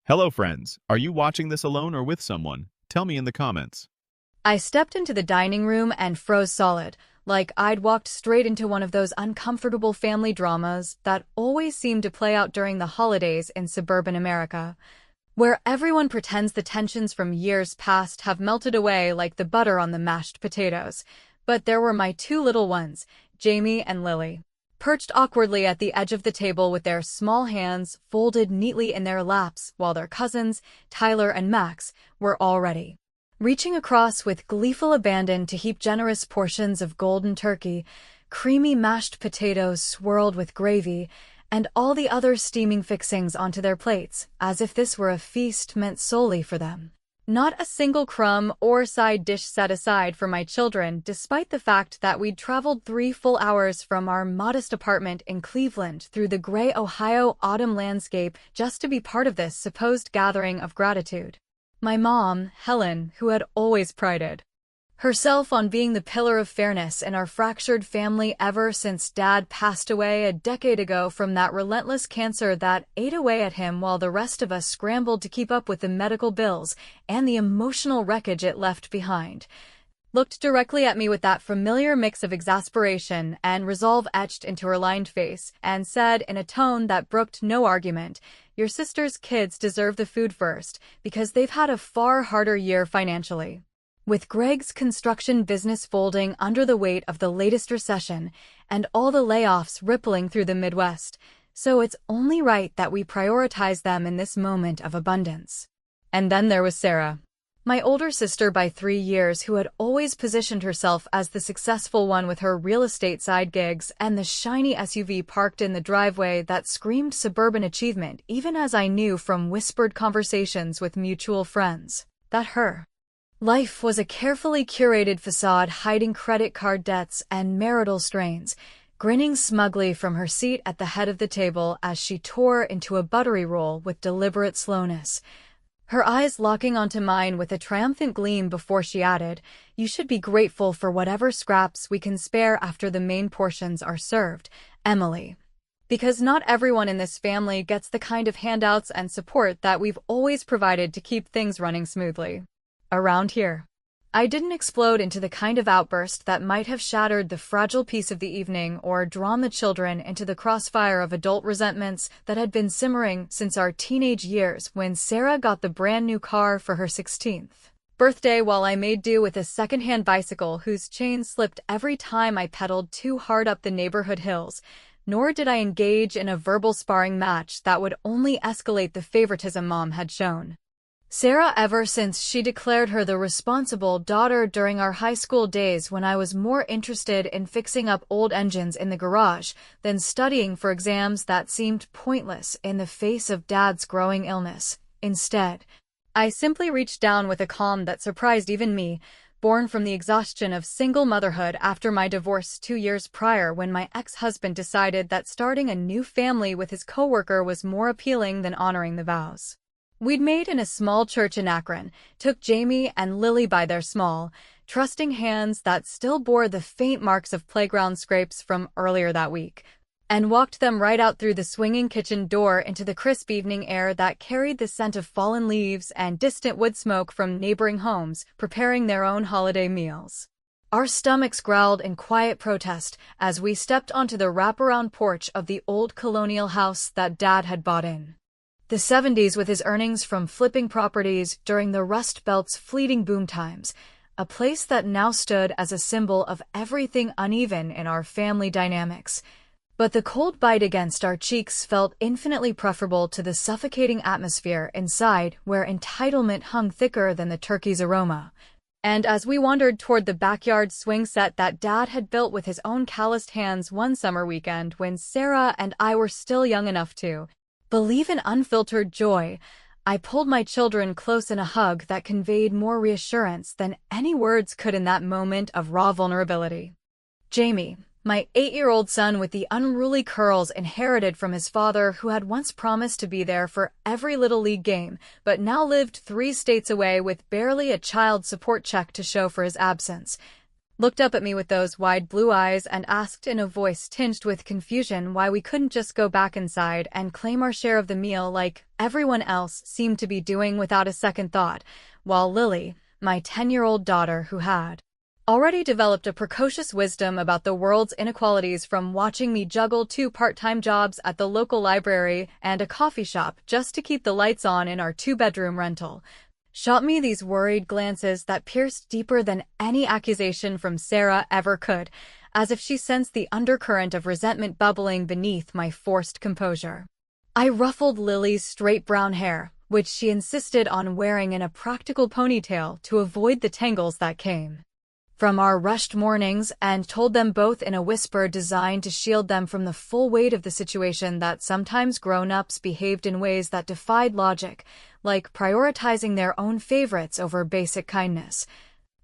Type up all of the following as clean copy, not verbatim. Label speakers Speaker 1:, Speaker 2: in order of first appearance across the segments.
Speaker 1: Hello, friends. Are you watching this alone or with someone? Tell me in the comments.
Speaker 2: I stepped into the dining room and froze solid, like I'd walked straight into one of those uncomfortable family dramas that always seem to play out during the holidays in suburban America, where everyone pretends the tensions from years past have melted away like the butter on the mashed potatoes. But there were my two little ones, Jamie and Lily, perched awkwardly at the edge of the table with their small hands folded neatly in their laps while their cousins, Tyler and Max, were all ready, reaching across with gleeful abandon to heap generous portions of golden turkey, creamy mashed potatoes swirled with gravy, and all the other steaming fixings onto their plates, as if this were a feast meant solely for them. Not a single crumb or side dish set aside for my children, despite the fact that we'd traveled 3 full hours from our modest apartment in Cleveland through the gray Ohio autumn landscape just to be part of this supposed gathering of gratitude. My mom, Helen, who had always prided herself on being the pillar of fairness in our fractured family ever since Dad passed away a decade ago from that relentless cancer that ate away at him while the rest of us scrambled to keep up with the medical bills and the emotional wreckage it left behind, looked directly at me with that familiar mix of exasperation and resolve etched into her lined face, and said in a tone that brooked no argument, "Your sister's kids deserve the food first, because they've had a far harder year financially." With Greg's construction business folding under the weight of the latest recession and all the layoffs rippling through the Midwest, so it's only right that we prioritize them in this moment of abundance. And then there was Sarah, my older sister by 3 years, who had always positioned herself as the successful one with her real estate side gigs and the shiny SUV parked in the driveway that screamed suburban achievement, even as I knew from whispered conversations with mutual friends that her life was a carefully curated facade hiding credit card debts and marital strains, grinning smugly from her seat at the head of the table as she tore into a buttery roll with deliberate slowness, her eyes locking onto mine with a triumphant gleam before she added, "You should be grateful for whatever scraps we can spare after the main portions are served, Emily. Because not everyone in this family gets the kind of handouts and support that we've always provided to keep things running smoothly around here." I didn't explode into the kind of outburst that might have shattered the fragile peace of the evening or drawn the children into the crossfire of adult resentments that had been simmering since our teenage years when Sarah got the brand new car for her 16th birthday while I made do with a secondhand bicycle whose chain slipped every time I pedaled too hard up the neighborhood hills, nor did I engage in a verbal sparring match that would only escalate the favoritism Mom had shown Sarah ever since she declared her the responsible daughter during our high school days, when I was more interested in fixing up old engines in the garage than studying for exams that seemed pointless in the face of Dad's growing illness. Instead, I simply reached down with a calm that surprised even me, born from the exhaustion of single motherhood after my divorce 2 years prior, when my ex-husband decided that starting a new family with his coworker was more appealing than honoring the vows we'd made in a small church in Akron, took Jamie and Lily by their small, trusting hands that still bore the faint marks of playground scrapes from earlier that week, and walked them right out through the swinging kitchen door into the crisp evening air that carried the scent of fallen leaves and distant wood smoke from neighboring homes preparing their own holiday meals. Our stomachs growled in quiet protest as we stepped onto the wraparound porch of the old colonial house that Dad had bought in the 70s with his earnings from flipping properties during the Rust Belt's fleeting boom times, a place that now stood as a symbol of everything uneven in our family dynamics. But the cold bite against our cheeks felt infinitely preferable to the suffocating atmosphere inside, where entitlement hung thicker than the turkey's aroma. And as we wandered toward the backyard swing set that Dad had built with his own calloused hands one summer weekend when Sarah and I were still young enough to believe in unfiltered joy, I pulled my children close in a hug that conveyed more reassurance than any words could in that moment of raw vulnerability. Jamie, my 8-year-old son with the unruly curls inherited from his father, who had once promised to be there for every Little League game, but now lived 3 states away with barely a child support check to show for his absence, looked up at me with those wide blue eyes and asked in a voice tinged with confusion why we couldn't just go back inside and claim our share of the meal like everyone else seemed to be doing without a second thought, while Lily, my 10-year-old daughter who had already developed a precocious wisdom about the world's inequalities from watching me juggle 2 part-time jobs at the local library and a coffee shop just to keep the lights on in our 2-bedroom rental, shot me these worried glances that pierced deeper than any accusation from Sarah ever could, as if she sensed the undercurrent of resentment bubbling beneath my forced composure. I ruffled Lily's straight brown hair, which she insisted on wearing in a practical ponytail to avoid the tangles that came from our rushed mornings, and told them both in a whisper designed to shield them from the full weight of the situation that sometimes grown-ups behaved in ways that defied logic, like prioritizing their own favorites over basic kindness.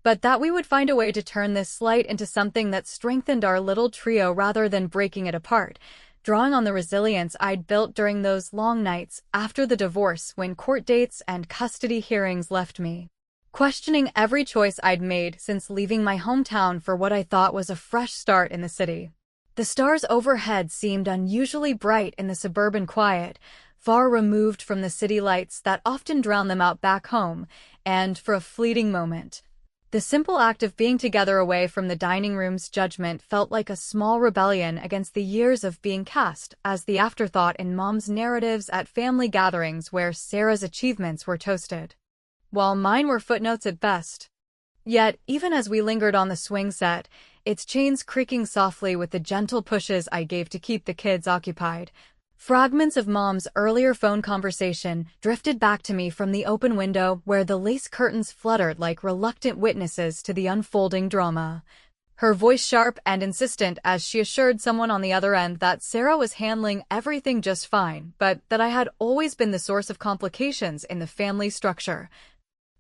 Speaker 2: But that we would find a way to turn this slight into something that strengthened our little trio rather than breaking it apart, drawing on the resilience I'd built during those long nights after the divorce when court dates and custody hearings left me questioning every choice I'd made since leaving my hometown for what I thought was a fresh start in the city. The stars overhead seemed unusually bright in the suburban quiet, far removed from the city lights that often drown them out back home, and for a fleeting moment, the simple act of being together away from the dining room's judgment felt like a small rebellion against the years of being cast as the afterthought in Mom's narratives at family gatherings where Sarah's achievements were toasted, while mine were footnotes at best. Yet, even as we lingered on the swing set, its chains creaking softly with the gentle pushes I gave to keep the kids occupied, fragments of Mom's earlier phone conversation drifted back to me from the open window where the lace curtains fluttered like reluctant witnesses to the unfolding drama. Her voice sharp and insistent as she assured someone on the other end that Sarah was handling everything just fine, but that I had always been the source of complications in the family structure,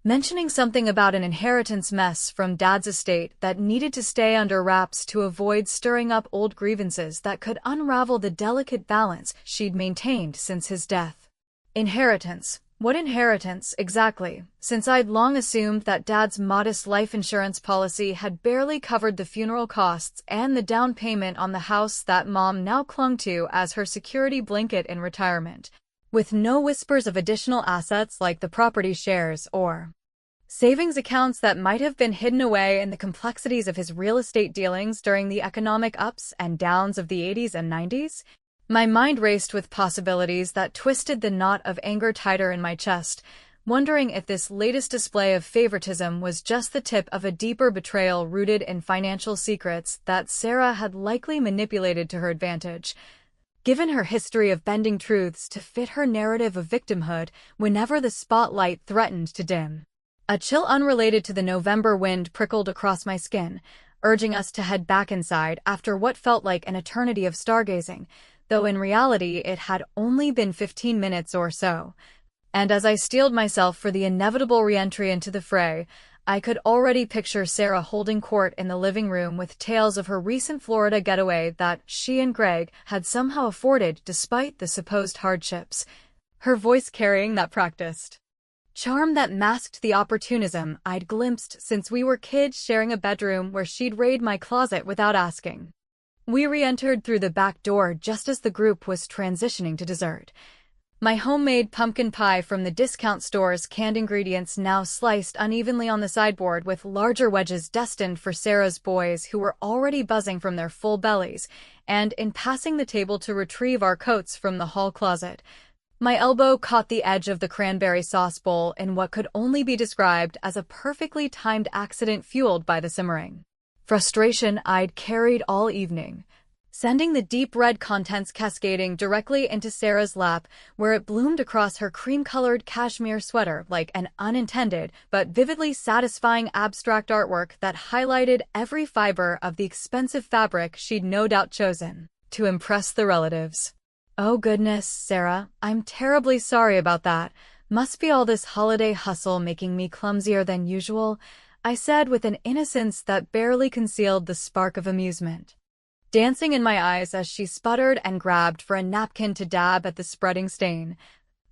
Speaker 2: mentioning something about an inheritance mess from Dad's estate that needed to stay under wraps to avoid stirring up old grievances that could unravel the delicate balance she'd maintained since his death. Inheritance. What inheritance, exactly, since I'd long assumed that Dad's modest life insurance policy had barely covered the funeral costs and the down payment on the house that Mom now clung to as her security blanket in retirement, with no whispers of additional assets like the property shares or savings accounts that might have been hidden away in the complexities of his real estate dealings during the economic ups and downs of the 80s and 90s. My mind raced with possibilities that twisted the knot of anger tighter in my chest, wondering if this latest display of favoritism was just the tip of a deeper betrayal rooted in financial secrets that Sarah had likely manipulated to her advantage, given her history of bending truths to fit her narrative of victimhood whenever the spotlight threatened to dim. A chill unrelated to the November wind prickled across my skin, urging us to head back inside after what felt like an eternity of stargazing, though in reality it had only been 15 minutes or so. And as I steeled myself for the inevitable re-entry into the fray, I could already picture Sarah holding court in the living room with tales of her recent Florida getaway that she and Greg had somehow afforded despite the supposed hardships, her voice carrying that practiced charm that masked the opportunism I'd glimpsed since we were kids sharing a bedroom where she'd raid my closet without asking. We re-entered through the back door just as the group was transitioning to dessert. My homemade pumpkin pie from the discount store's canned ingredients now sliced unevenly on the sideboard with larger wedges destined for Sarah's boys who were already buzzing from their full bellies, and in passing the table to retrieve our coats from the hall closet, my elbow caught the edge of the cranberry sauce bowl in what could only be described as a perfectly timed accident fueled by the simmering frustration I'd carried all evening, sending the deep red contents cascading directly into Sarah's lap, where it bloomed across her cream-colored cashmere sweater like an unintended but vividly satisfying abstract artwork that highlighted every fiber of the expensive fabric she'd no doubt chosen to impress the relatives. Oh goodness, Sarah, I'm terribly sorry about that. Must be all this holiday hustle making me clumsier than usual, I said with an innocence that barely concealed the spark of amusement dancing in my eyes as she sputtered and grabbed for a napkin to dab at the spreading stain.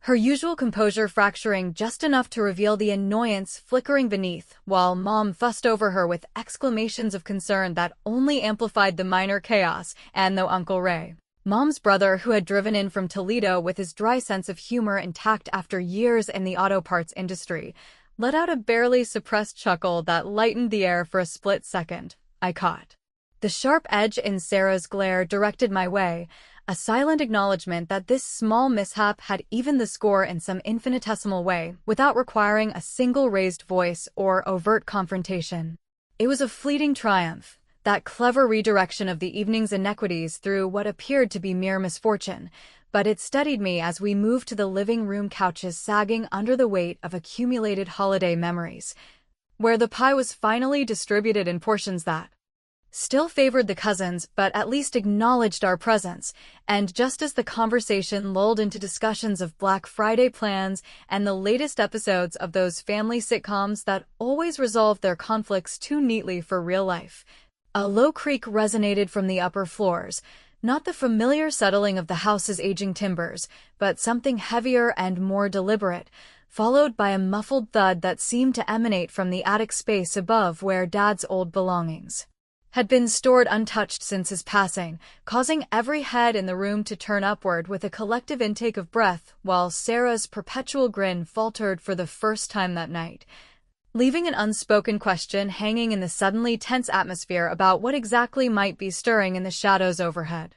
Speaker 2: her usual composure fracturing just enough to reveal the annoyance flickering beneath, while Mom fussed over her with exclamations of concern that only amplified the minor chaos. And though Uncle Ray, Mom's brother who had driven in from Toledo with his dry sense of humor intact after years in the auto parts industry, let out a barely suppressed chuckle that lightened the air for a split second, I caught the sharp edge in Sarah's glare directed my way, a silent acknowledgement that this small mishap had evened the score in some infinitesimal way, without requiring a single raised voice or overt confrontation. It was a fleeting triumph, that clever redirection of the evening's inequities through what appeared to be mere misfortune, but it steadied me as we moved to the living room couches sagging under the weight of accumulated holiday memories, where the pie was finally distributed in portions that still favored the cousins but at least acknowledged our presence, and just as the conversation lulled into discussions of Black Friday plans and the latest episodes of those family sitcoms that always resolved their conflicts too neatly for real life, a low creak resonated from the upper floors, not the familiar settling of the house's aging timbers, but something heavier and more deliberate, followed by a muffled thud that seemed to emanate from the attic space above where Dad's old belongings had been stored untouched since his passing, causing every head in the room to turn upward with a collective intake of breath, while Sarah's perpetual grin faltered for the first time that night, leaving an unspoken question hanging in the suddenly tense atmosphere about what exactly might be stirring in the shadows overhead.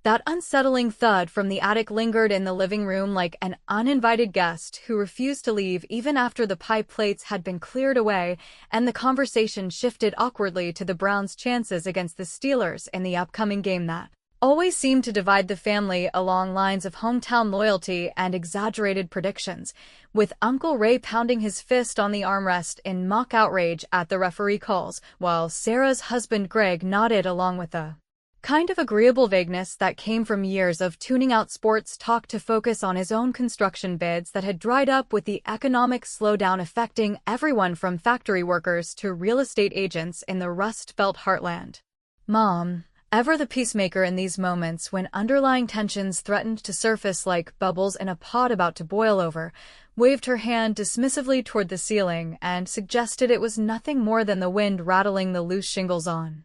Speaker 2: That unsettling thud from the attic lingered in the living room like an uninvited guest who refused to leave even after the pie plates had been cleared away, and the conversation shifted awkwardly to the Browns' chances against the Steelers in the upcoming game that always seemed to divide the family along lines of hometown loyalty and exaggerated predictions, with Uncle Ray pounding his fist on the armrest in mock outrage at the referee calls, while Sarah's husband Greg nodded along with a kind of agreeable vagueness that came from years of tuning out sports talk to focus on his own construction bids that had dried up with the economic slowdown affecting everyone from factory workers to real estate agents in the Rust Belt heartland. Mom, ever the peacemaker in these moments when underlying tensions threatened to surface like bubbles in a pot about to boil over, waved her hand dismissively toward the ceiling and suggested it was nothing more than the wind rattling the loose shingles on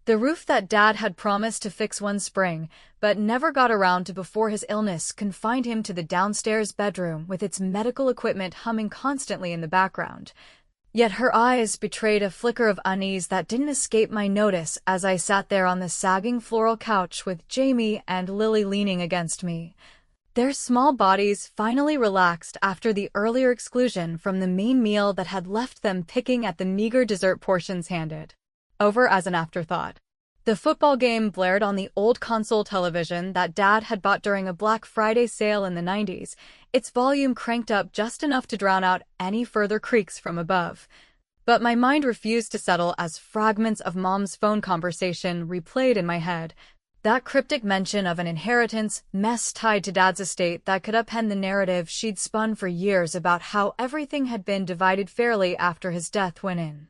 Speaker 2: the roof that Dad had promised to fix one spring, but never got around to before his illness confined him to the downstairs bedroom with its medical equipment humming constantly in the background. Yet her eyes betrayed a flicker of unease that didn't escape my notice as I sat there on the sagging floral couch with Jamie and Lily leaning against me, their small bodies finally relaxed after the earlier exclusion from the main meal that had left them picking at the meager dessert portions handed over as an afterthought. The football game blared on the old console television that Dad had bought during a Black Friday sale in the 90s, its volume cranked up just enough to drown out any further creaks from above. But my mind refused to settle as fragments of Mom's phone conversation replayed in my head. That cryptic mention of an inheritance mess tied to Dad's estate that could upend the narrative she'd spun for years about how everything had been divided fairly after his death when in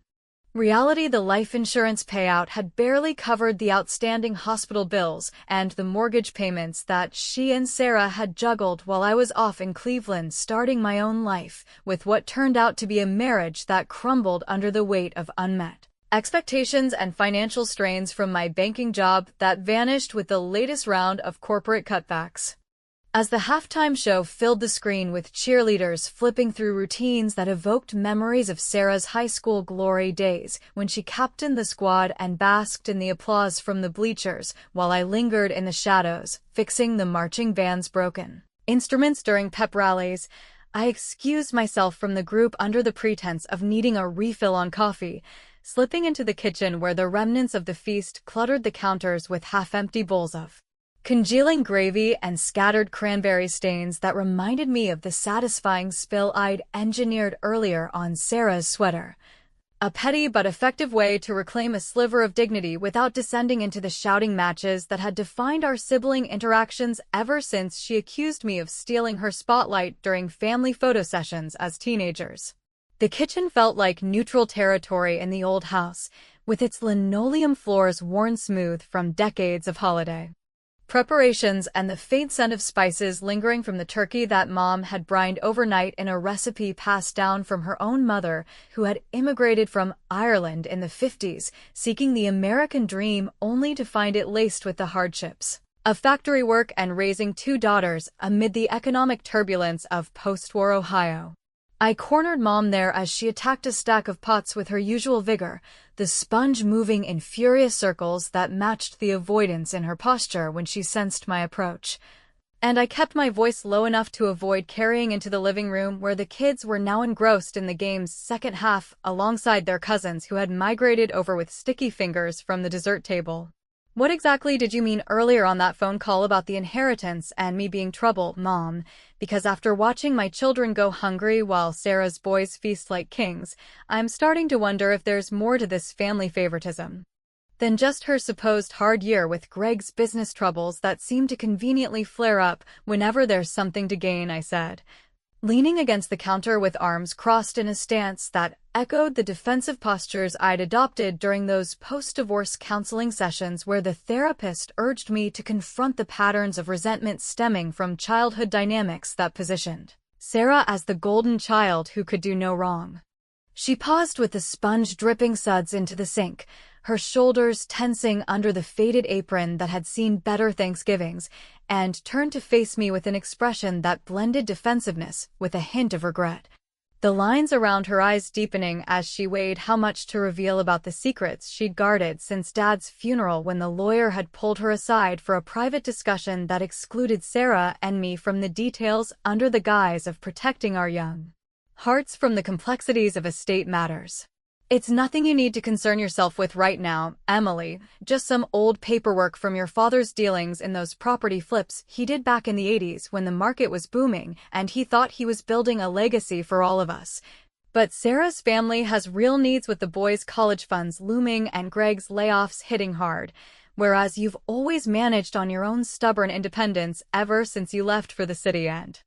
Speaker 2: reality, the life insurance payout had barely covered the outstanding hospital bills and the mortgage payments that she and Sarah had juggled while I was off in Cleveland starting my own life with what turned out to be a marriage that crumbled under the weight of unmet expectations and financial strains from my banking job that vanished with the latest round of corporate cutbacks. As the halftime show filled the screen with cheerleaders flipping through routines that evoked memories of Sarah's high school glory days when she captained the squad and basked in the applause from the bleachers, while I lingered in the shadows, fixing the marching band's broken instruments during pep rallies, I excused myself from the group under the pretense of needing a refill on coffee, slipping into the kitchen where the remnants of the feast cluttered the counters with half-empty bowls of congealing gravy and scattered cranberry stains that reminded me of the satisfying spill I'd engineered earlier on Sarah's sweater. A petty but effective way to reclaim a sliver of dignity without descending into the shouting matches that had defined our sibling interactions ever since she accused me of stealing her spotlight during family photo sessions as teenagers. The kitchen felt like neutral territory in the old house, with its linoleum floors worn smooth from decades of holiday preparations and the faint scent of spices lingering from the turkey that Mom had brined overnight in a recipe passed down from her own mother, who had immigrated from Ireland in the 50s, seeking the American dream only to find it laced with the hardships of factory work and raising two daughters amid the economic turbulence of post-war Ohio. I cornered Mom there as she attacked a stack of pots with her usual vigor, the sponge moving in furious circles that matched the avoidance in her posture when she sensed my approach. And I kept my voice low enough to avoid carrying into the living room where the kids were now engrossed in the game's second half alongside their cousins who had migrated over with sticky fingers from the dessert table. What exactly did you mean earlier on that phone call about the inheritance and me being trouble, Mom? Because after watching my children go hungry while Sarah's boys feast like kings, I'm starting to wonder if there's more to this family favoritism than just her supposed hard year with Greg's business troubles that seem to conveniently flare up whenever there's something to gain, I said, leaning against the counter with arms crossed in a stance that echoed the defensive postures I'd adopted during those post-divorce counseling sessions where the therapist urged me to confront the patterns of resentment stemming from childhood dynamics that positioned Sarah as the golden child who could do no wrong. She paused with the sponge dripping suds into the sink, her shoulders tensing under the faded apron that had seen better Thanksgivings, and turned to face me with an expression that blended defensiveness with a hint of regret, the lines around her eyes deepening as she weighed how much to reveal about the secrets she'd guarded since Dad's funeral when the lawyer had pulled her aside for a private discussion that excluded Sarah and me from the details under the guise of protecting our young hearts from the complexities of estate matters. It's nothing you need to concern yourself with right now, Emily, just some old paperwork from your father's dealings in those property flips he did back in the 80s when the market was booming and he thought he was building a legacy for all of us. But Sarah's family has real needs with the boys' college funds looming and Greg's layoffs hitting hard, whereas you've always managed on your own stubborn independence ever since you left for the city and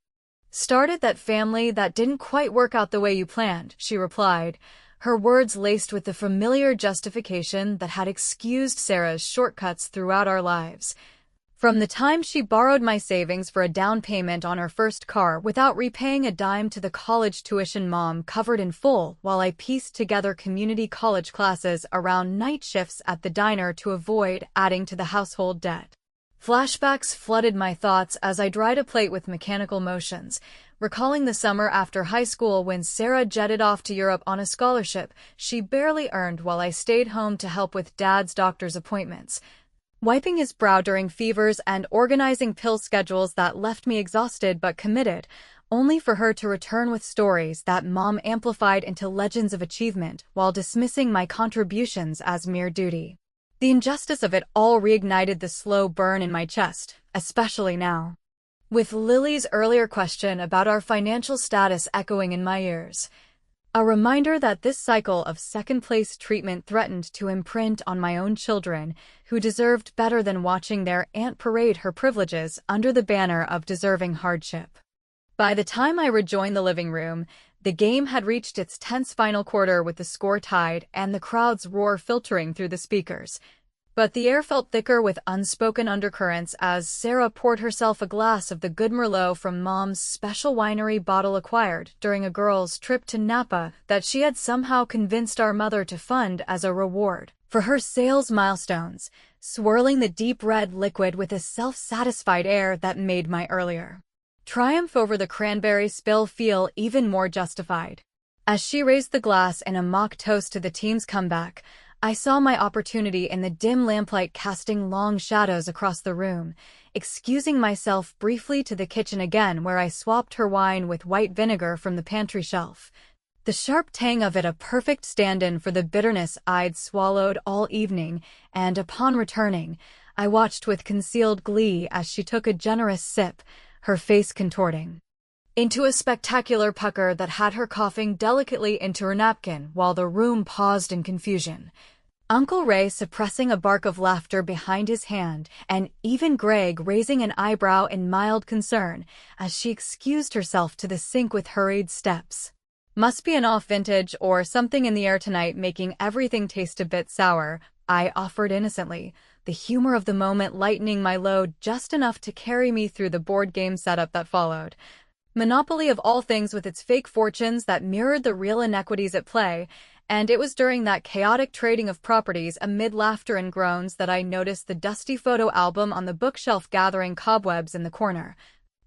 Speaker 2: started that family that didn't quite work out the way you planned, she replied, her words laced with the familiar justification that had excused Sarah's shortcuts throughout our lives. From the time she borrowed my savings for a down payment on her first car without repaying a dime to the college tuition Mom covered in full while I pieced together community college classes around night shifts at the diner to avoid adding to the household debt. Flashbacks flooded my thoughts as I dried a plate with mechanical motions, recalling the summer after high school when Sarah jetted off to Europe on a scholarship she barely earned while I stayed home to help with Dad's doctor's appointments, wiping his brow during fevers and organizing pill schedules that left me exhausted but committed, only for her to return with stories that Mom amplified into legends of achievement while dismissing my contributions as mere duty. The injustice of it all reignited the slow burn in my chest, especially now, with Lily's earlier question about our financial status echoing in my ears. A reminder that this cycle of second-place treatment threatened to imprint on my own children, who deserved better than watching their aunt parade her privileges under the banner of deserving hardship. By the time I rejoined the living room, the game had reached its tense final quarter with the score tied and the crowd's roar filtering through the speakers. But the air felt thicker with unspoken undercurrents as Sarah poured herself a glass of the good Merlot from Mom's special winery bottle acquired during a girls' trip to Napa that she had somehow convinced our mother to fund as a reward for her sales milestones, swirling the deep red liquid with a self-satisfied air that made my earlier triumph over the cranberry spill feel even more justified. As she raised the glass in a mock toast to the team's comeback, I saw my opportunity in the dim lamplight casting long shadows across the room, excusing myself briefly to the kitchen again where I swapped her wine with white vinegar from the pantry shelf, the sharp tang of it a perfect stand-in for the bitterness I'd swallowed all evening, and upon returning, I watched with concealed glee as she took a generous sip, her face contorting into a spectacular pucker that had her coughing delicately into her napkin while the room paused in confusion. Uncle Ray suppressing a bark of laughter behind his hand, and even Greg raising an eyebrow in mild concern as she excused herself to the sink with hurried steps. Must be an off vintage or something in the air tonight making everything taste a bit sour, I offered innocently, the humor of the moment lightening my load just enough to carry me through the board game setup that followed. Monopoly of all things with its fake fortunes that mirrored the real inequities at play, and it was during that chaotic trading of properties amid laughter and groans that I noticed the dusty photo album on the bookshelf gathering cobwebs in the corner.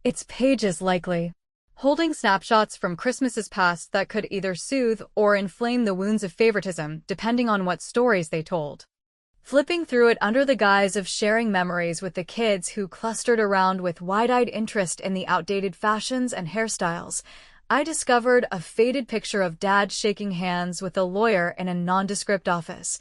Speaker 2: Its pages likely holding snapshots from Christmases past that could either soothe or inflame the wounds of favoritism, depending on what stories they told. Flipping through it under the guise of sharing memories with the kids who clustered around with wide-eyed interest in the outdated fashions and hairstyles, I discovered a faded picture of Dad shaking hands with a lawyer in a nondescript office.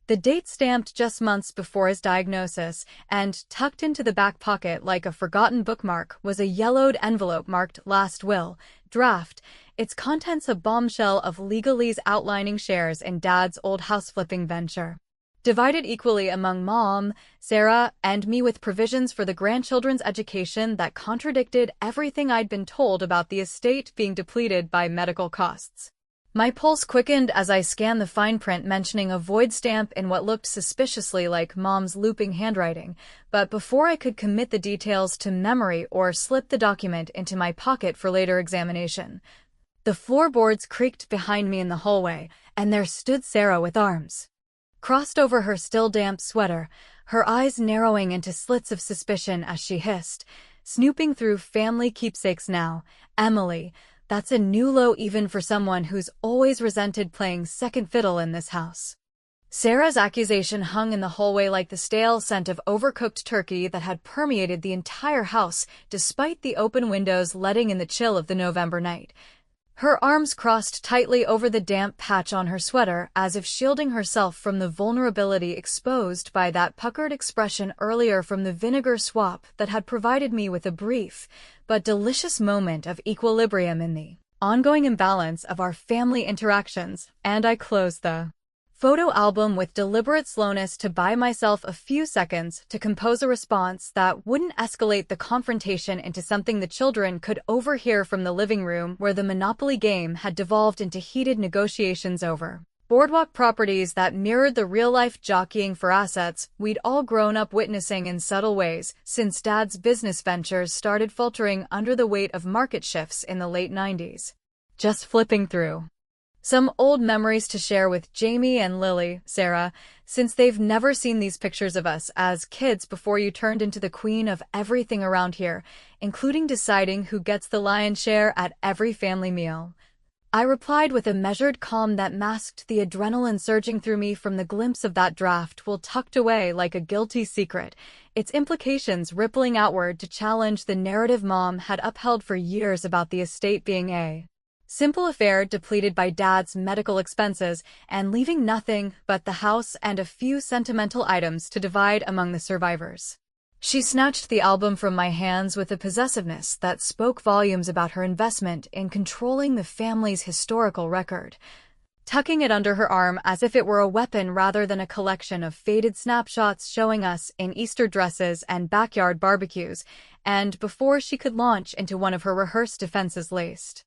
Speaker 2: The date stamped just months before his diagnosis, and tucked into the back pocket like a forgotten bookmark was a yellowed envelope marked Last Will, Draft, its contents a bombshell of legalese outlining shares in Dad's old house-flipping venture. Divided equally among Mom, Sarah, and me with provisions for the grandchildren's education that contradicted everything I'd been told about the estate being depleted by medical costs. My pulse quickened as I scanned the fine print mentioning a void stamp in what looked suspiciously like Mom's looping handwriting, but before I could commit the details to memory or slip the document into my pocket for later examination, the floorboards creaked behind me in the hallway, and there stood Sarah with arms crossed over her still damp sweater, her eyes narrowing into slits of suspicion as she hissed, "Snooping through family keepsakes now, Emily. That's a new low even for someone who's always resented playing second fiddle in this house." Sarah's accusation hung in the hallway like the stale scent of overcooked turkey that had permeated the entire house, despite the open windows letting in the chill of the November night. Her arms crossed tightly over the damp patch on her sweater, as if shielding herself from the vulnerability exposed by that puckered expression earlier from the vinegar swap that had provided me with a brief but delicious moment of equilibrium in the ongoing imbalance of our family interactions, and I closed the photo album with deliberate slowness to buy myself a few seconds to compose a response that wouldn't escalate the confrontation into something the children could overhear from the living room where the Monopoly game had devolved into heated negotiations over boardwalk properties that mirrored the real-life jockeying for assets we'd all grown up witnessing in subtle ways since Dad's business ventures started faltering under the weight of market shifts in the late 90s. Just flipping through some old memories to share with Jamie and Lily, Sarah, since they've never seen these pictures of us as kids before you turned into the queen of everything around here, including deciding who gets the lion's share at every family meal. I replied with a measured calm that masked the adrenaline surging through me from the glimpse of that draft will tucked away like a guilty secret, its implications rippling outward to challenge the narrative Mom had upheld for years about the estate being a simple affair depleted by Dad's medical expenses and leaving nothing but the house and a few sentimental items to divide among the survivors. She snatched the album from my hands with a possessiveness that spoke volumes about her investment in controlling the family's historical record, tucking it under her arm as if it were a weapon rather than a collection of faded snapshots showing us in Easter dresses and backyard barbecues, and before she could launch into one of her rehearsed defenses laced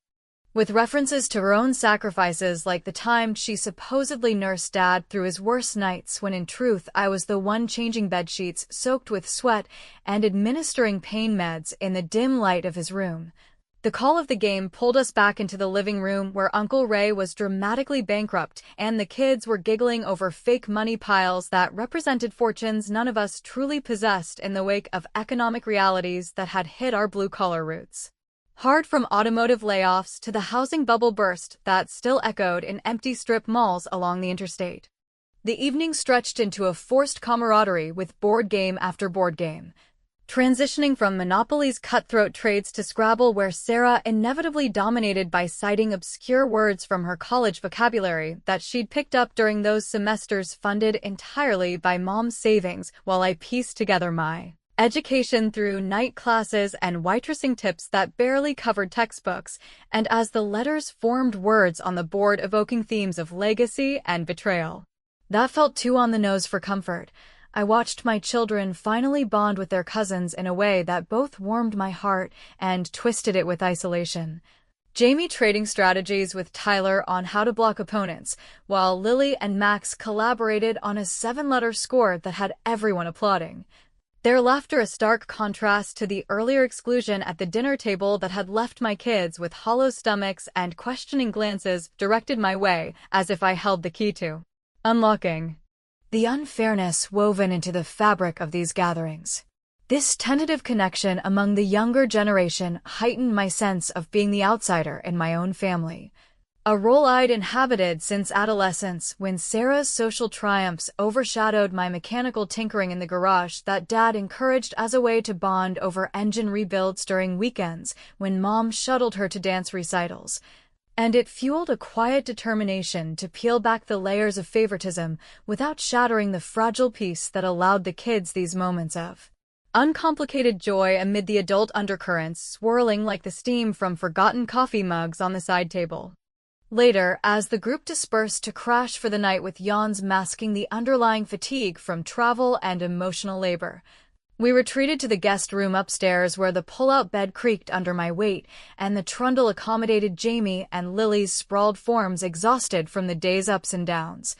Speaker 2: with references to her own sacrifices, like the time she supposedly nursed Dad through his worst nights when in truth I was the one changing bedsheets soaked with sweat and administering pain meds in the dim light of his room. The call of the game pulled us back into the living room where Uncle Ray was dramatically bankrupt and the kids were giggling over fake money piles that represented fortunes none of us truly possessed in the wake of economic realities that had hit our blue-collar roots hard, from automotive layoffs to the housing bubble burst that still echoed in empty strip malls along the interstate. The evening stretched into a forced camaraderie with board game after board game, transitioning from Monopoly's cutthroat trades to Scrabble, where Sarah inevitably dominated by citing obscure words from her college vocabulary that she'd picked up during those semesters funded entirely by Mom's savings, while I pieced together my education through night classes and waitressing tips that barely covered textbooks, and as the letters formed words on the board evoking themes of legacy and betrayal. That felt too on the nose for comfort. I watched my children finally bond with their cousins in a way that both warmed my heart and twisted it with isolation. Jamie trading strategies with Tyler on how to block opponents, while Lily and Max collaborated on a 7-letter score that had everyone applauding. Their laughter a stark contrast to the earlier exclusion at the dinner table that had left my kids with hollow stomachs and questioning glances directed my way as if I held the key to unlocking the unfairness woven into the fabric of these gatherings. This tentative connection among the younger generation heightened my sense of being the outsider in my own family, a role I'd inhabited since adolescence when Sarah's social triumphs overshadowed my mechanical tinkering in the garage that Dad encouraged as a way to bond over engine rebuilds during weekends when Mom shuttled her to dance recitals. And it fueled a quiet determination to peel back the layers of favoritism without shattering the fragile peace that allowed the kids these moments of uncomplicated joy amid the adult undercurrents swirling like the steam from forgotten coffee mugs on the side table. Later, as the group dispersed to crash for the night with yawns masking the underlying fatigue from travel and emotional labor, we retreated to the guest room upstairs where the pull-out bed creaked under my weight and the trundle accommodated Jamie and Lily's sprawled forms exhausted from the day's ups and downs.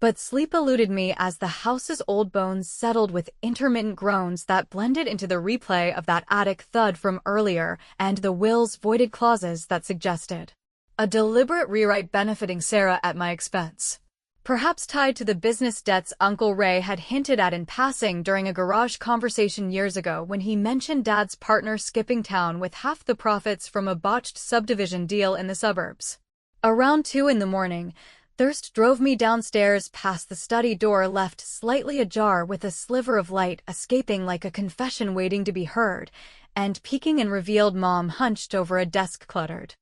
Speaker 2: But sleep eluded me as the house's old bones settled with intermittent groans that blended into the replay of that attic thud from earlier and the Will's voided clauses that suggested a deliberate rewrite benefiting Sarah at my expense. Perhaps tied to the business debts Uncle Ray had hinted at in passing during a garage conversation years ago when he mentioned Dad's partner skipping town with half the profits from a botched subdivision deal in the suburbs. Around 2 in the morning, thirst drove me downstairs past the study door left slightly ajar with a sliver of light escaping like a confession waiting to be heard, and peeking and revealed Mom hunched over a desk cluttered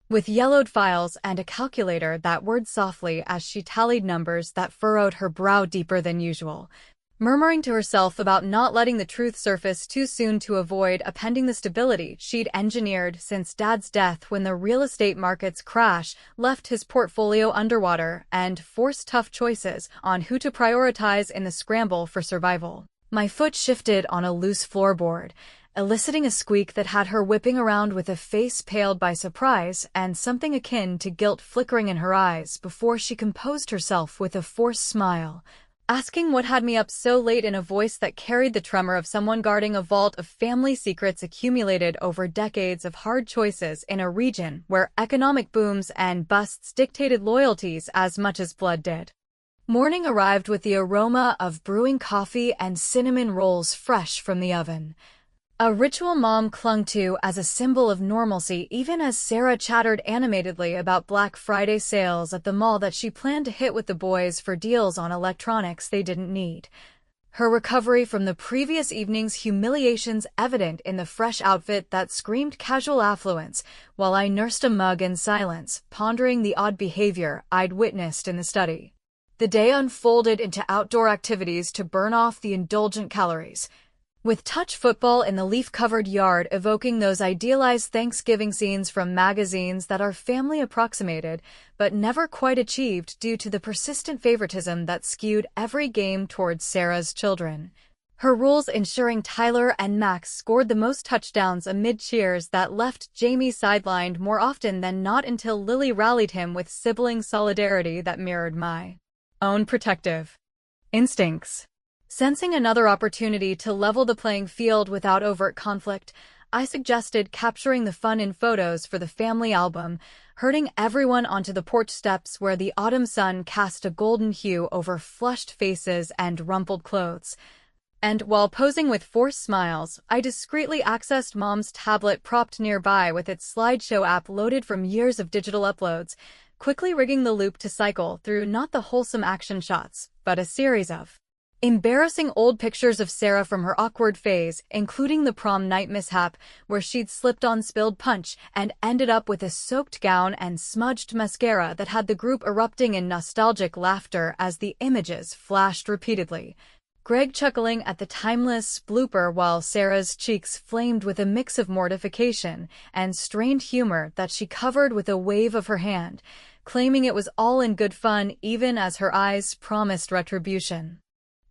Speaker 2: with yellowed files and a calculator that whirred softly as she tallied numbers that furrowed her brow deeper than usual, murmuring to herself about not letting the truth surface too soon to avoid upending the stability she'd engineered since Dad's death when the real estate market's crash left his portfolio underwater and forced tough choices on who to prioritize in the scramble for survival. My foot shifted on a loose floorboard, eliciting a squeak that had her whipping around with a face paled by surprise and something akin to guilt flickering in her eyes before she composed herself with a forced smile, asking what had me up so late in a voice that carried the tremor of someone guarding a vault of family secrets accumulated over decades of hard choices in a region where economic booms and busts dictated loyalties as much as blood did. Morning arrived with the aroma of brewing coffee and cinnamon rolls fresh from the oven, a ritual Mom clung to as a symbol of normalcy even as Sarah chattered animatedly about Black Friday sales at the mall that she planned to hit with the boys for deals on electronics they didn't need. Her recovery from the previous evening's humiliations evident in the fresh outfit that screamed casual affluence, while I nursed a mug in silence, pondering the odd behavior I'd witnessed in the study. The day unfolded into outdoor activities to burn off the indulgent calories, with touch football in the leaf-covered yard evoking those idealized Thanksgiving scenes from magazines that our family approximated but never quite achieved due to the persistent favoritism that skewed every game towards Sarah's children. Her rules ensuring Tyler and Max scored the most touchdowns amid cheers that left Jamie sidelined more often than not until Lily rallied him with sibling solidarity that mirrored my own protective instincts. Sensing another opportunity to level the playing field without overt conflict, I suggested capturing the fun in photos for the family album, herding everyone onto the porch steps where the autumn sun cast a golden hue over flushed faces and rumpled clothes. And while posing with forced smiles, I discreetly accessed Mom's tablet propped nearby with its slideshow app loaded from years of digital uploads, quickly rigging the loop to cycle through not the wholesome action shots, but a series of embarrassing old pictures of Sarah from her awkward phase, including the prom night mishap where she'd slipped on spilled punch and ended up with a soaked gown and smudged mascara that had the group erupting in nostalgic laughter as the images flashed repeatedly. Greg chuckling at the timeless blooper while Sarah's cheeks flamed with a mix of mortification and strained humor that she covered with a wave of her hand, claiming it was all in good fun even as her eyes promised retribution.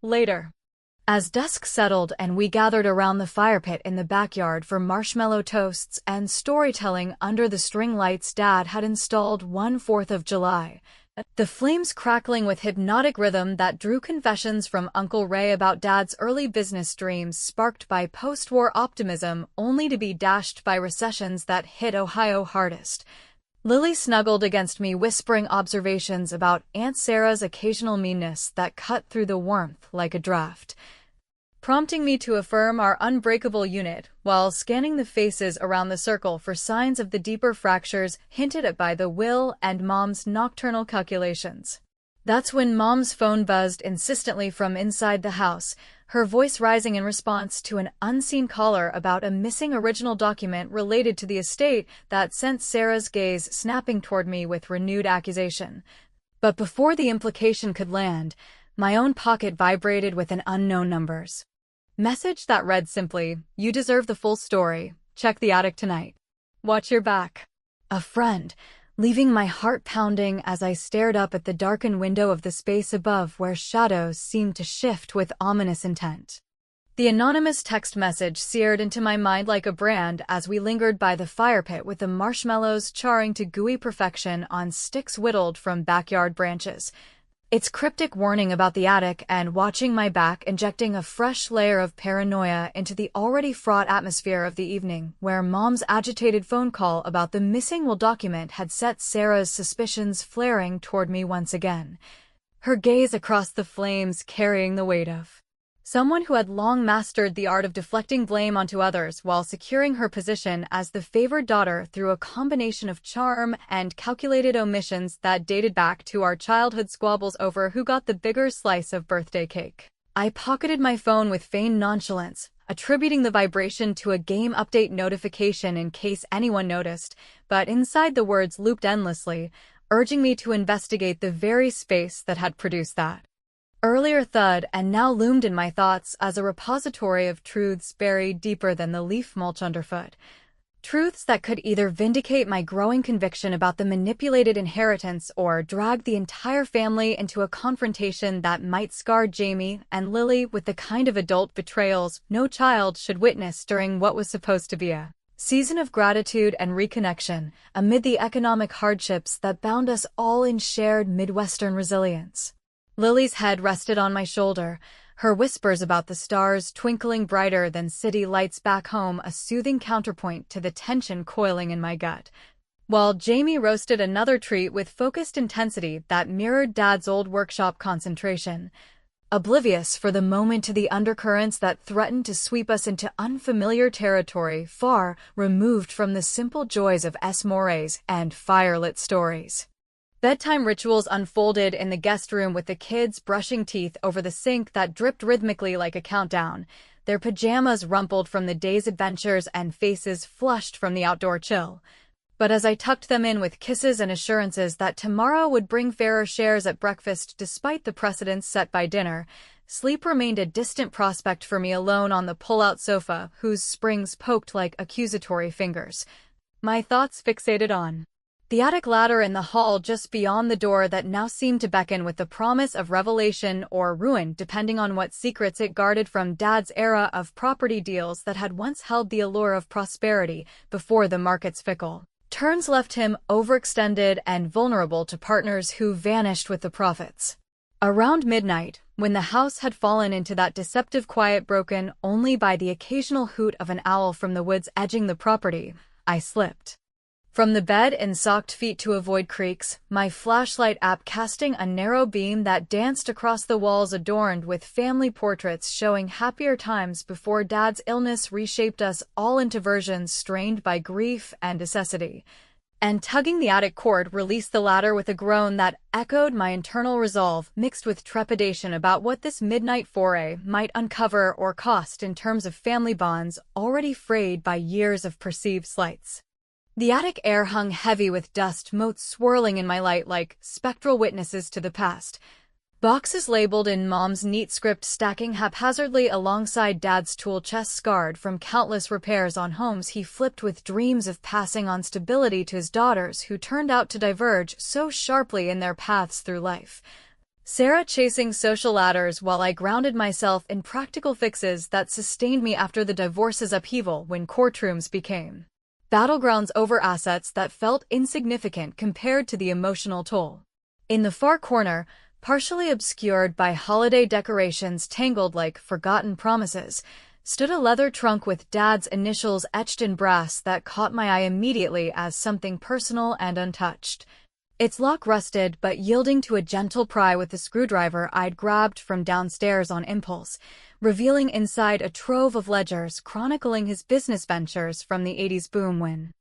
Speaker 2: Later, As dusk settled and we gathered around the fire pit in the backyard for marshmallow toasts and storytelling under the string lights Dad had installed one 4th of July, the flames crackling with hypnotic rhythm that drew confessions from Uncle Ray about Dad's early business dreams sparked by post-war optimism only to be dashed by recessions that hit Ohio hardest. Lily snuggled against me, whispering observations about Aunt Sarah's occasional meanness that cut through the warmth like a draft, prompting me to affirm our unbreakable unit while scanning the faces around the circle for signs of the deeper fractures hinted at by the Will and Mom's nocturnal calculations. That's when Mom's phone buzzed insistently from inside the house, her voice rising in response to an unseen caller about a missing original document related to the estate that sent Sarah's gaze snapping toward me with renewed accusation. But before the implication could land, my own pocket vibrated with an unknown number's message that read simply, "You deserve the full story. Check the attic tonight. Watch your back." A friend, leaving my heart pounding as I stared up at the darkened window of the space above where shadows seemed to shift with ominous intent. The anonymous text message seared into my mind like a brand as we lingered by the fire pit with the marshmallows charring to gooey perfection on sticks whittled from backyard branches. Its cryptic warning about the attic and watching my back injecting a fresh layer of paranoia into the already fraught atmosphere of the evening, where Mom's agitated phone call about the missing will document had set Sarah's suspicions flaring toward me once again, her gaze across the flames carrying the weight of someone who had long mastered the art of deflecting blame onto others while securing her position as the favored daughter through a combination of charm and calculated omissions that dated back to our childhood squabbles over who got the bigger slice of birthday cake. I pocketed my phone with feigned nonchalance, attributing the vibration to a game update notification in case anyone noticed, but inside the words looped endlessly, urging me to investigate the very space that had produced that earlier thud and now loomed in my thoughts as a repository of truths buried deeper than the leaf mulch underfoot. Truths that could either vindicate my growing conviction about the manipulated inheritance or drag the entire family into a confrontation that might scar Jamie and Lily with the kind of adult betrayals no child should witness during what was supposed to be a season of gratitude and reconnection amid the economic hardships that bound us all in shared Midwestern resilience. Lily's head rested on my shoulder, her whispers about the stars twinkling brighter than city lights back home a soothing counterpoint to the tension coiling in my gut, while Jamie roasted another treat with focused intensity that mirrored Dad's old workshop concentration, oblivious for the moment to the undercurrents that threatened to sweep us into unfamiliar territory far removed from the simple joys of s'mores and firelit stories. Bedtime rituals unfolded in the guest room with the kids brushing teeth over the sink that dripped rhythmically like a countdown, their pajamas rumpled from the day's adventures and faces flushed from the outdoor chill. But as I tucked them in with kisses and assurances that tomorrow would bring fairer shares at breakfast despite the precedents set by dinner, sleep remained a distant prospect for me alone on the pull-out sofa whose springs poked like accusatory fingers. My thoughts fixated on the attic ladder in the hall just beyond the door that now seemed to beckon with the promise of revelation or ruin depending on what secrets it guarded from Dad's era of property deals that had once held the allure of prosperity before the market's fickle turns left him overextended and vulnerable to partners who vanished with the profits. Around midnight, when the house had fallen into that deceptive quiet broken only by the occasional hoot of an owl from the woods edging the property, I slipped from the bed and socked feet to avoid creaks, my flashlight app casting a narrow beam that danced across the walls adorned with family portraits showing happier times before Dad's illness reshaped us all into versions strained by grief and necessity. And tugging the attic cord released the ladder with a groan that echoed my internal resolve mixed with trepidation about what this midnight foray might uncover or cost in terms of family bonds already frayed by years of perceived slights. The attic air hung heavy with dust motes swirling in my light like spectral witnesses to the past. Boxes labeled in Mom's neat script stacking haphazardly alongside Dad's tool chest scarred from countless repairs on homes he flipped with dreams of passing on stability to his daughters who turned out to diverge so sharply in their paths through life. Sarah chasing social ladders while I grounded myself in practical fixes that sustained me after the divorce's upheaval when courtrooms became battlegrounds over assets that felt insignificant compared to the emotional toll. In the far corner, partially obscured by holiday decorations tangled like forgotten promises, stood a leather trunk with Dad's initials etched in brass that caught my eye immediately as something personal and untouched. Its lock rusted but yielding to a gentle pry with the screwdriver I'd grabbed from downstairs on impulse, revealing inside a trove of ledgers chronicling his business ventures from the 80s boom when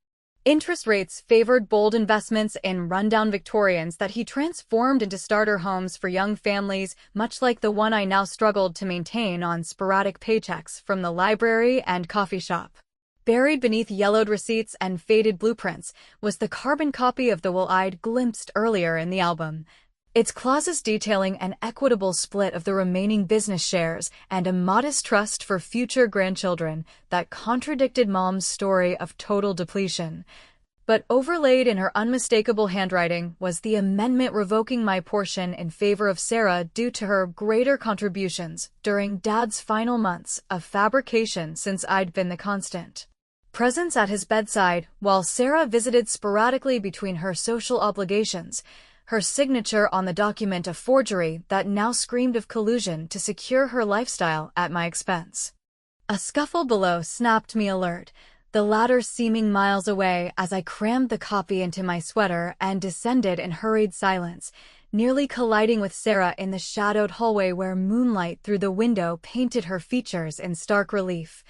Speaker 2: interest rates favored bold investments in rundown Victorians that he transformed into starter homes for young families, much like the one I now struggled to maintain on sporadic paychecks from the library and coffee shop. Buried beneath yellowed receipts and faded blueprints was the carbon copy of the will I'd glimpsed earlier in the album, its clauses detailing an equitable split of the remaining business shares and a modest trust for future grandchildren that contradicted Mom's story of total depletion. But overlaid in her unmistakable handwriting was the amendment revoking my portion in favor of Sarah due to her greater contributions during Dad's final months of fabrication since I'd been the constant presence at his bedside, while Sarah visited sporadically between her social obligations, her signature on the document a forgery that now screamed of collusion to secure her lifestyle at my expense. A scuffle below snapped me alert, the ladder seeming miles away as I crammed the copy into my sweater and descended in hurried silence, nearly colliding with Sarah in the shadowed hallway where moonlight through the window painted her features in stark relief.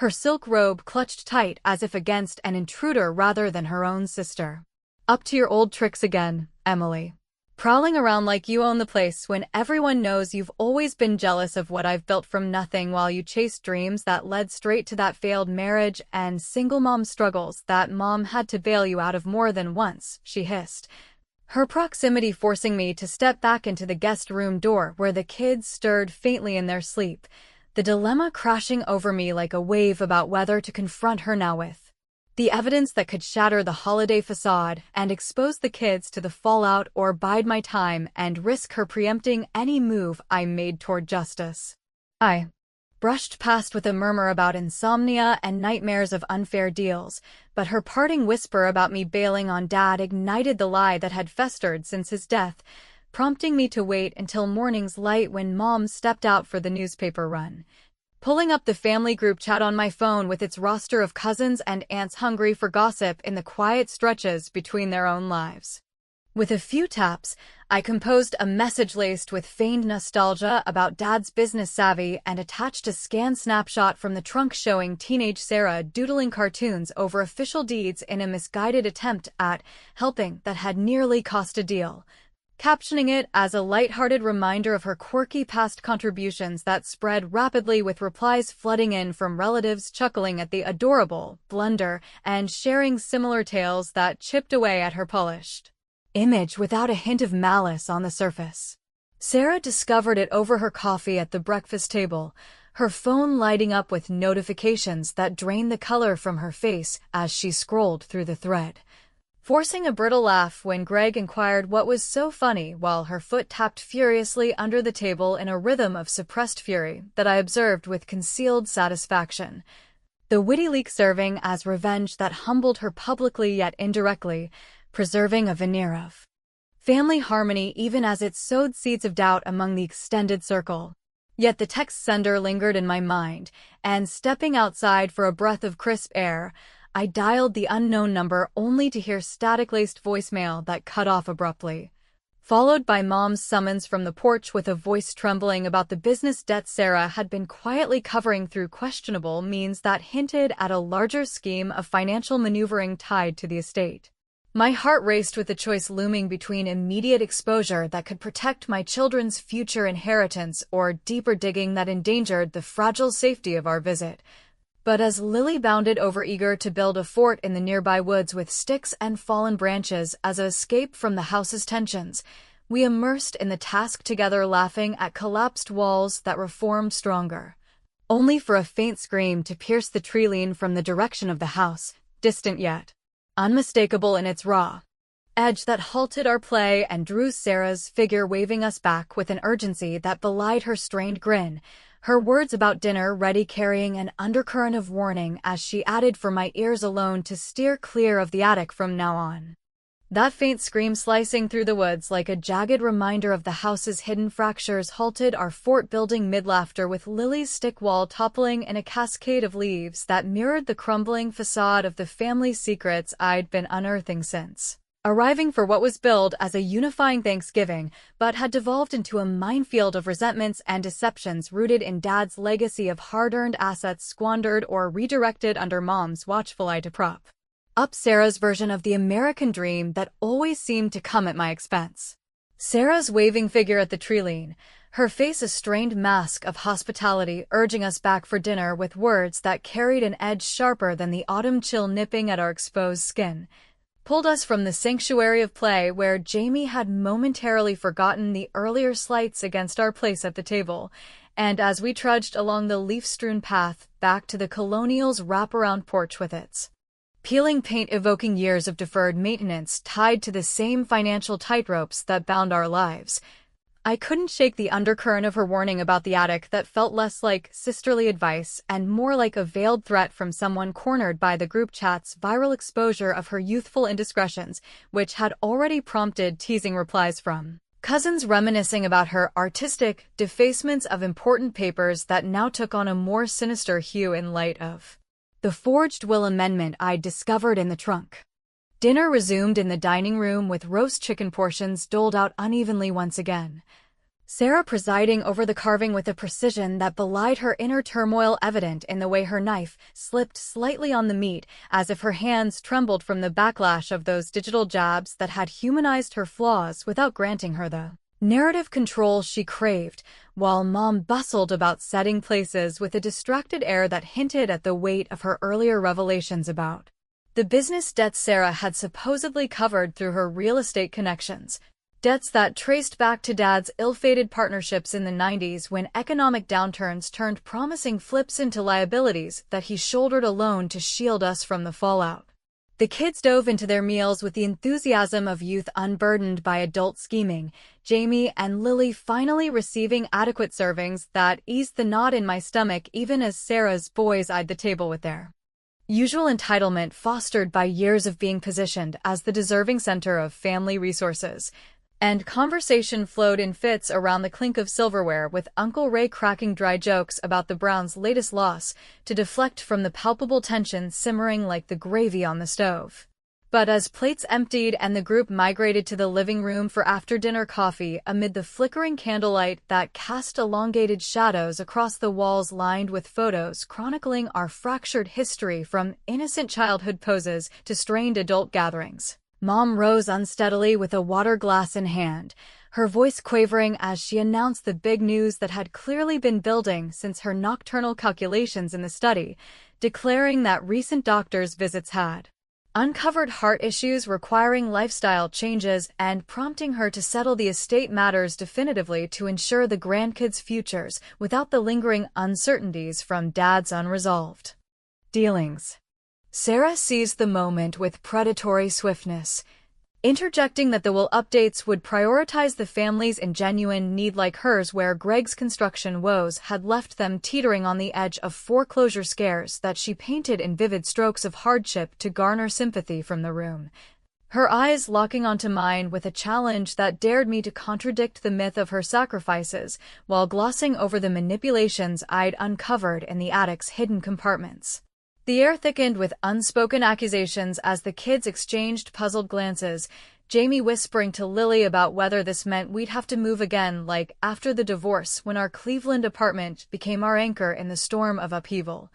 Speaker 2: Her silk robe clutched tight as if against an intruder rather than her own sister. Up to your old tricks again, Emily. Prowling around like you own the place when everyone knows you've always been jealous of what I've built from nothing while you chased dreams that led straight to that failed marriage and single mom struggles that Mom had to bail you out of more than once, she hissed, her proximity forcing me to step back into the guest room door where the kids stirred faintly in their sleep, the dilemma crashing over me like a wave about whether to confront her now with the evidence that could shatter the holiday facade and expose the kids to the fallout or bide my time and risk her preempting any move I made toward justice. I brushed past with a murmur about insomnia and nightmares of unfair deals, but her parting whisper about me bailing on Dad ignited the lie that had festered since his death, prompting me to wait until morning's light when Mom stepped out for the newspaper run. Pulling up the family group chat on my phone with its roster of cousins and aunts hungry for gossip in the quiet stretches between their own lives. With a few taps, I composed a message laced with feigned nostalgia about Dad's business savvy and attached a scanned snapshot from the trunk showing teenage Sarah doodling cartoons over official deeds in a misguided attempt at helping that had nearly cost a deal, captioning it as a lighthearted reminder of her quirky past contributions that spread rapidly with replies flooding in from relatives chuckling at the adorable blunder and sharing similar tales that chipped away at her polished image without a hint of malice on the surface. Sarah discovered it over her coffee at the breakfast table, her phone lighting up with notifications that drained the color from her face as she scrolled through the thread, forcing a brittle laugh when Greg inquired what was so funny while her foot tapped furiously under the table in a rhythm of suppressed fury that I observed with concealed satisfaction, the witty leak serving as revenge that humbled her publicly yet indirectly, preserving a veneer of family harmony even as it sowed seeds of doubt among the extended circle. Yet the text sender lingered in my mind, and stepping outside for a breath of crisp air, I dialed the unknown number only to hear static-laced voicemail that cut off abruptly, followed by Mom's summons from the porch with a voice trembling about the business debt Sarah had been quietly covering through questionable means that hinted at a larger scheme of financial maneuvering tied to the estate. My heart raced with the choice looming between immediate exposure that could protect my children's future inheritance or deeper digging that endangered the fragile safety of our visit. But as Lily bounded over eager to build a fort in the nearby woods with sticks and fallen branches as an escape from the house's tensions, we immersed in the task together laughing at collapsed walls that reformed stronger, only for a faint scream to pierce the tree line from the direction of the house, distant yet unmistakable in its raw edge that halted our play and drew Sarah's figure waving us back with an urgency that belied her strained grin, her words about dinner ready carrying an undercurrent of warning as she added for my ears alone to steer clear of the attic from now on. That faint scream slicing through the woods like a jagged reminder of the house's hidden fractures halted our fort-building mid-laughter with Lily's stick wall toppling in a cascade of leaves that mirrored the crumbling facade of the family secrets I'd been unearthing since arriving for what was billed as a unifying Thanksgiving, but had devolved into a minefield of resentments and deceptions rooted in Dad's legacy of hard-earned assets squandered or redirected under Mom's watchful eye to prop up Sarah's version of the American dream that always seemed to come at my expense. Sarah's waving figure at the tree-lean, her face a strained mask of hospitality urging us back for dinner with words that carried an edge sharper than the autumn chill nipping at our exposed skin, pulled us from the sanctuary of play where Jamie had momentarily forgotten the earlier slights against our place at the table, and as we trudged along the leaf-strewn path back to the Colonial's wraparound porch with its peeling paint evoking years of deferred maintenance tied to the same financial tightropes that bound our lives, I couldn't shake the undercurrent of her warning about the attic that felt less like sisterly advice and more like a veiled threat from someone cornered by the group chat's viral exposure of her youthful indiscretions, which had already prompted teasing replies from cousins reminiscing about her artistic defacements of important papers that now took on a more sinister hue in light of the forged will amendment I'd discovered in the trunk. Dinner resumed in the dining room with roast chicken portions doled out unevenly once again, Sarah presiding over the carving with a precision that belied her inner turmoil evident in the way her knife slipped slightly on the meat as if her hands trembled from the backlash of those digital jabs that had humanized her flaws without granting her the narrative control she craved, while Mom bustled about setting places with a distracted air that hinted at the weight of her earlier revelations about the business debts Sarah had supposedly covered through her real estate connections, debts that traced back to Dad's ill-fated partnerships in the 90s when economic downturns turned promising flips into liabilities that he shouldered alone to shield us from the fallout. The kids dove into their meals with the enthusiasm of youth unburdened by adult scheming, Jamie and Lily finally receiving adequate servings that eased the knot in my stomach even as Sarah's boys eyed the table with their usual entitlement fostered by years of being positioned as the deserving center of family resources. And conversation flowed in fits around the clink of silverware with Uncle Ray cracking dry jokes about the Browns' latest loss to deflect from the palpable tension simmering like the gravy on the stove. But as plates emptied and the group migrated to the living room for after-dinner coffee amid the flickering candlelight that cast elongated shadows across the walls lined with photos chronicling our fractured history from innocent childhood poses to strained adult gatherings, Mom rose unsteadily with a water glass in hand, her voice quavering as she announced the big news that had clearly been building since her nocturnal calculations in the study, declaring that recent doctor's visits had uncovered heart issues requiring lifestyle changes and prompting her to settle the estate matters definitively to ensure the grandkids' futures without the lingering uncertainties from Dad's unresolved dealings. Sarah seized the moment with predatory swiftness, interjecting that the will updates would prioritize the family's genuine need like hers where Greg's construction woes had left them teetering on the edge of foreclosure scares that she painted in vivid strokes of hardship to garner sympathy from the room, her eyes locking onto mine with a challenge that dared me to contradict the myth of her sacrifices while glossing over the manipulations I'd uncovered in the attic's hidden compartments. The air thickened with unspoken accusations as the kids exchanged puzzled glances, Jamie whispering to Lily about whether this meant we'd have to move again like after the divorce when our Cleveland apartment became our anchor in the storm of upheaval.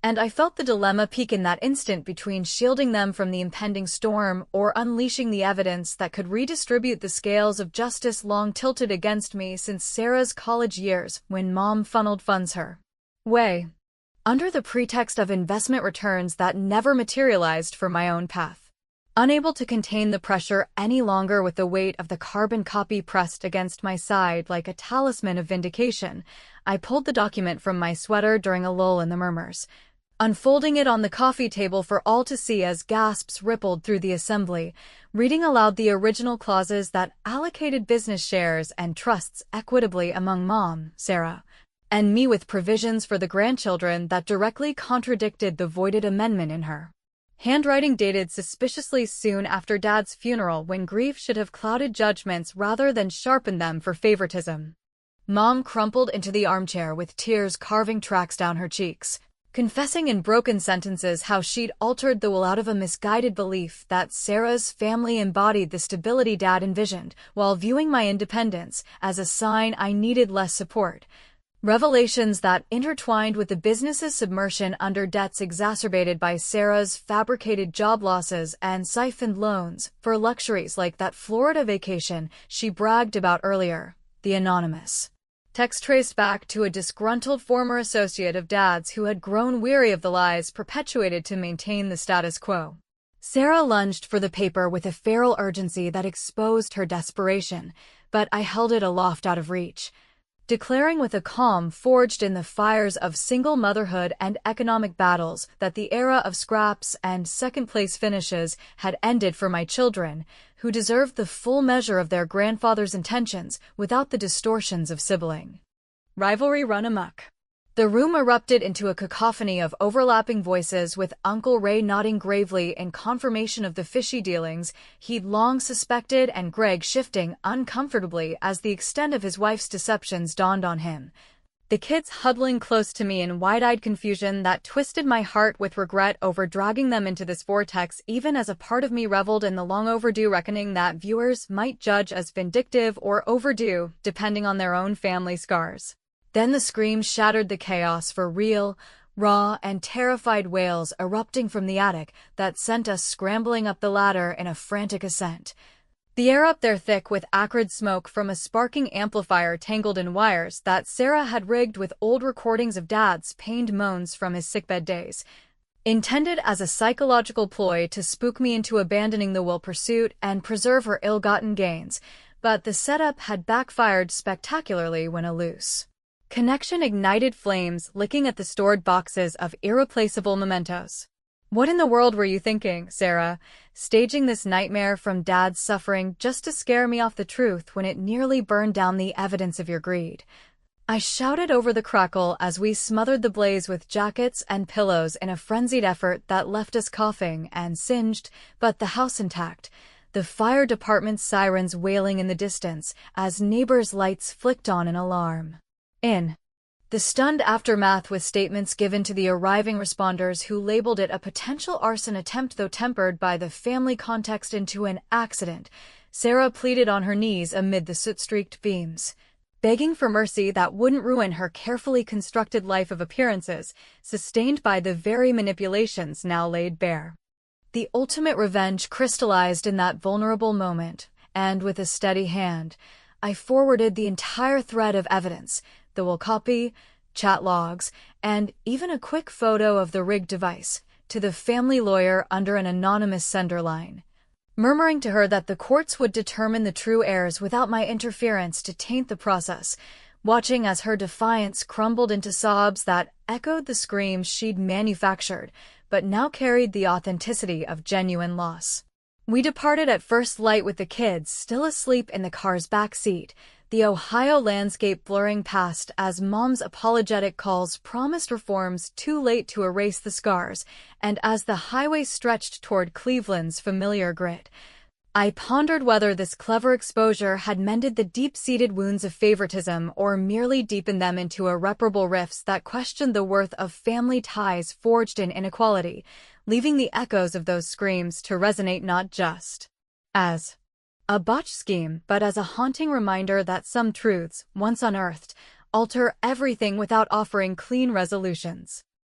Speaker 2: And I felt the dilemma peak in that instant between shielding them from the impending storm or unleashing the evidence that could redistribute the scales of justice long tilted against me since Sarah's college years when Mom funneled funds her way, under the pretext of investment returns that never materialized for my own path. Unable to contain the pressure any longer with the weight of the carbon copy pressed against my side like a talisman of vindication, I pulled the document from my sweater during a lull in the murmurs, unfolding it on the coffee table for all to see as gasps rippled through the assembly, reading aloud the original clauses that allocated business shares and trusts equitably among Mom, Sarah, and me, with provisions for the grandchildren that directly contradicted the voided amendment in her handwriting dated suspiciously soon after Dad's funeral, when grief should have clouded judgments rather than sharpened them for favoritism. Mom crumpled into the armchair with tears carving tracks down her cheeks, confessing in broken sentences how she'd altered the will out of a misguided belief that Sarah's family embodied the stability Dad envisioned, while viewing my independence as a sign I needed less support. Revelations that intertwined with the business's submersion under debts exacerbated by Sarah's fabricated job losses and siphoned loans for luxuries like that Florida vacation she bragged about earlier. The anonymous text traced back to a disgruntled former associate of Dad's who had grown weary of the lies perpetuated to maintain the status quo. Sarah lunged for the paper with a feral urgency that exposed her desperation, but I held it aloft out of reach, declaring with a calm forged in the fires of single motherhood and economic battles that the era of scraps and second-place finishes had ended for my children, who deserved the full measure of their grandfather's intentions without the distortions of sibling rivalry run amok. The room erupted into a cacophony of overlapping voices, with Uncle Ray nodding gravely in confirmation of the fishy dealings he'd long suspected, and Greg shifting uncomfortably as the extent of his wife's deceptions dawned on him. The kids huddling close to me in wide-eyed confusion that twisted my heart with regret over dragging them into this vortex, even as a part of me reveled in the long-overdue reckoning that viewers might judge as vindictive or overdue, depending on their own family scars. Then the screams shattered the chaos, for real, raw, and terrified wails erupting from the attic that sent us scrambling up the ladder in a frantic ascent. The air up there thick with acrid smoke from a sparking amplifier tangled in wires that Sarah had rigged with old recordings of Dad's pained moans from his sickbed days, intended as a psychological ploy to spook me into abandoning the will pursuit and preserve her ill-gotten gains, but the setup had backfired spectacularly when a loose connection ignited flames licking at the stored boxes of irreplaceable mementos. What in the world were you thinking, Sarah, staging this nightmare from Dad's suffering just to scare me off the truth when it nearly burned down the evidence of your greed? I shouted over the crackle as we smothered the blaze with jackets and pillows in a frenzied effort that left us coughing and singed, but the house intact, the fire department's sirens wailing in the distance as neighbors' lights flicked on in alarm. In the stunned aftermath, with statements given to the arriving responders who labeled it a potential arson attempt though tempered by the family context into an accident, Sarah pleaded on her knees amid the soot-streaked beams, begging for mercy that wouldn't ruin her carefully constructed life of appearances, sustained by the very manipulations now laid bare. The ultimate revenge crystallized in that vulnerable moment, and with a steady hand, I forwarded the entire thread of evidence, the will copy, chat logs, and even a quick photo of the rigged device, to the family lawyer under an anonymous sender line, murmuring to her that the courts would determine the true heirs without my interference to taint the process, watching as her defiance crumbled into sobs that echoed the screams she'd manufactured, but now carried the authenticity of genuine loss. We departed at first light, with the kids still asleep in the car's back seat, the Ohio landscape blurring past as Mom's apologetic calls promised reforms too late to erase the scars, and as the highway stretched toward Cleveland's familiar grit, I pondered whether this clever exposure had mended the deep-seated wounds of favoritism or merely deepened them into irreparable rifts that questioned the worth of family ties forged in inequality, leaving the echoes of those screams to resonate not just as a botched scheme, but as a haunting reminder that some truths, once unearthed, alter everything without offering clean resolutions.